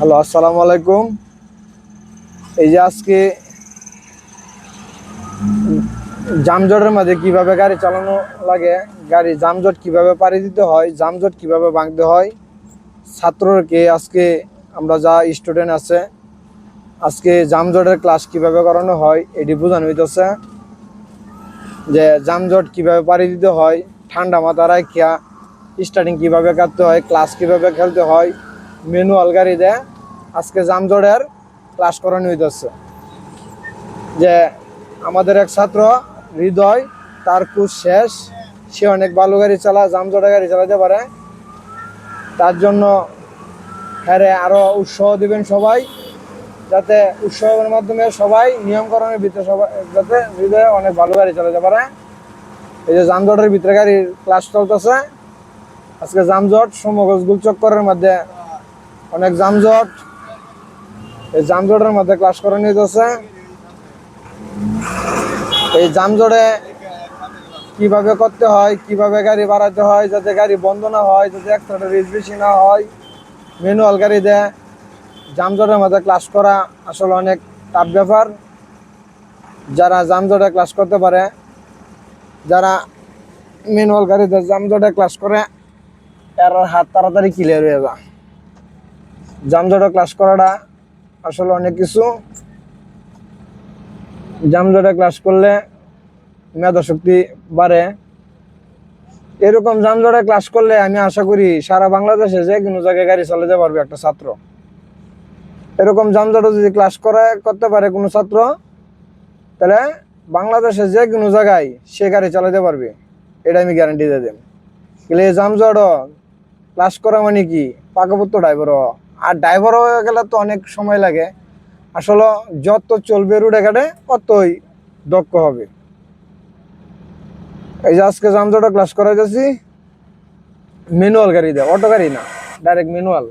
Hello, আসসালামু আলাইকুম। এই যে আজকে যানজটের মাঝে কিভাবে গাড়ি চালানো লাগে, গাড়ি যানজট কিভাবে পাড়ি দিতে হয়, যানজট কিভাবে ভাঙতে হয়, ছাত্রকে আজকে আমরা যা স্টুডেন্ট আছে আজকে যানজটের ক্লাস কিভাবে করানো হয় এটি বোঝানো হইতেছে। যে যানজট কিভাবে পাড়ি দিতে হয়, ঠান্ডা মাথা রাখিয়া স্টার্টিং কিভাবে কাটতে হয়, ক্লাস কিভাবে খেলতে হয়, ম্যানুয়াল গাড়ি দেয় আজকে যানজটের ক্লাস করানো হইতেছে। যে আমাদের এক ছাত্র হৃদয়, তার কোর্স শেষ, সে অনেক ভালো গাড়ি চালায়, যানজটে গাড়ি চালাতে পারে। তার জন্য হ্যাঁ আরও উৎসাহ দিবেন সবাই, যাতে উৎসাহের মাধ্যমে সবাই নিয়মকরণের ভিতরে সবাই যাতে হৃদয়ে অনেক ভালো গাড়ি চালাতে পারে। এই যে যানজটের ভিতরে গাড়ির ক্লাস চলতেছে আজকে, যানজট সমগজ গুলচক্করের মধ্যে অনেক যানজট, এই যানজটের মধ্যে ক্লাস করে নিতেছে। এই যানজটে কিভাবে করতে হয়, কিভাবে গাড়ি বাড়াতে হয় যাতে গাড়ি বন্ধ না হয়, যাতে একসাথে রিস্ক বেশি না হয়, ম্যানুয়াল গাড়ি দেয় যানজটের মধ্যে ক্লাস করা আসলে অনেক টাফ ব্যাপার। যারা যানজটে ক্লাস করতে পারে, যারা ম্যানুয়াল গাড়িতে যানজটে ক্লাস করে, এর হাত তাড়াতাড়ি ক্লিয়ার হয়ে যায়। যানজটে ক্লাস করাটা আসলে অনেক কিছু। যানজটে ক্লাস করলে মেধা শক্তি বাড়ে। এরকম যানজটে ক্লাস করলে আমি আশা করি সারা বাংলাদেশে যে কোনো জায়গায় গাড়ি চালাতে পারবে একটা ছাত্র। এরকম যানজটে যদি ক্লাস করতে পারে কোনো ছাত্র, তাহলে বাংলাদেশে যে কোনো জায়গায় সে গাড়ি চালাতে পারবে, এটা আমি গ্যারান্টি দিয়ে দেব। কিন্তু এই যানজট ক্লাস করা মানে কি পাকাপোক্ত ড্রাইভার, আর ড্রাইভার হয়ে গেলে তো অনেক সময় লাগে। আসলে যত চলবে রুটে ঘাটে ততই দক্ষ হবে। এই যে আজকে যানজটে ক্লাস করা যাচ্ছি ম্যানুয়াল গাড়ি দেয়, অটো গাড়ি না, ডাইরেক্ট ম্যানুয়াল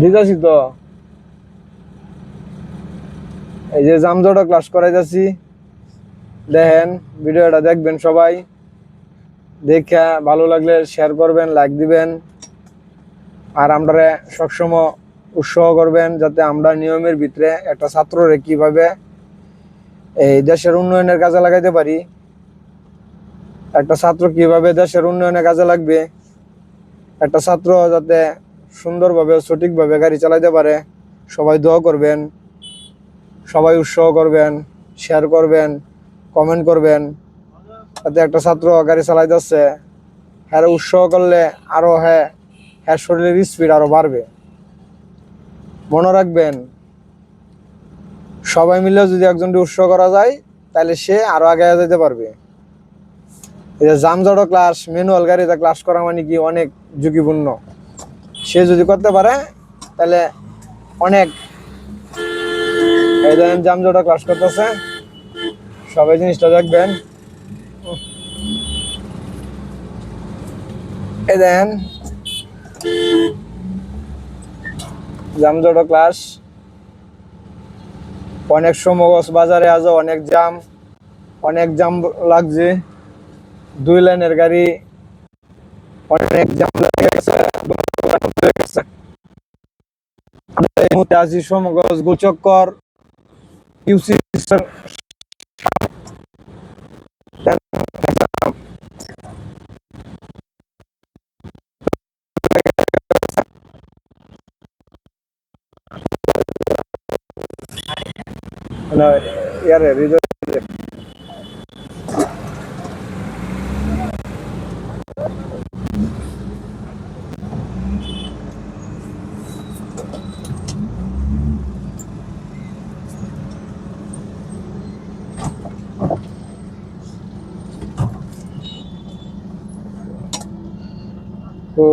দিতেছি তো। এই যে যানজটে ক্লাস করাই যাচ্ছি, দেখেন ভিডিওটা দেখবেন সবাই, দেখে ভালো লাগলে শেয়ার করবেন, লাইক দিবেন, আর আমরা সবসময় উৎসাহ করবেন যাতে আমরা নিয়মের ভিতরে একটা ছাত্ররে কিভাবে এই দেশের উন্নয়নের কাজে লাগাইতে পারি, একটা ছাত্র কিভাবে দেশের উন্নয়নের কাজে লাগবে, একটা ছাত্র যাতে সুন্দরভাবে সঠিকভাবে গাড়ি চালাইতে পারে। সবাই দোয়া করবেন, সবাই উৎসাহ করবেন, শেয়ার করবেন, কমেন্ট করবেন, যাতে একটা ছাত্র গাড়ি চালাই যাচ্ছে হ্যাঁ উৎসাহ করলে আরও হ্যাঁ শরীরের স্পিড আরও বাড়বে। মনে রাখবেন, সবাই মিলে যদি একজনকে উৎসাহ করা যায় তাহলে সে আরও আগে যেতে পারবে। এই যে যানজট ক্লাস ম্যানুয়াল গাড়িতে ক্লাস করা মানে কি অনেক ঝুঁকিপূর্ণ, সে যদি করতে পারে তাহলে অনেক। এই ধরেন যানজট ক্লাস করতেছে, সবাই জিনিসটা দেখবেন। এই দেখেন যানজট ক্লাস, অনেক সমগজ বাজারে আজ অনেক জাম লাগছে, 2 লাইনের গাড়ি, অনেক জাম লেগে গেছে। এই মুহূর্তে আছি সমগজ গোচক্কর ইউসি ইয়ারে হৃদয়। ও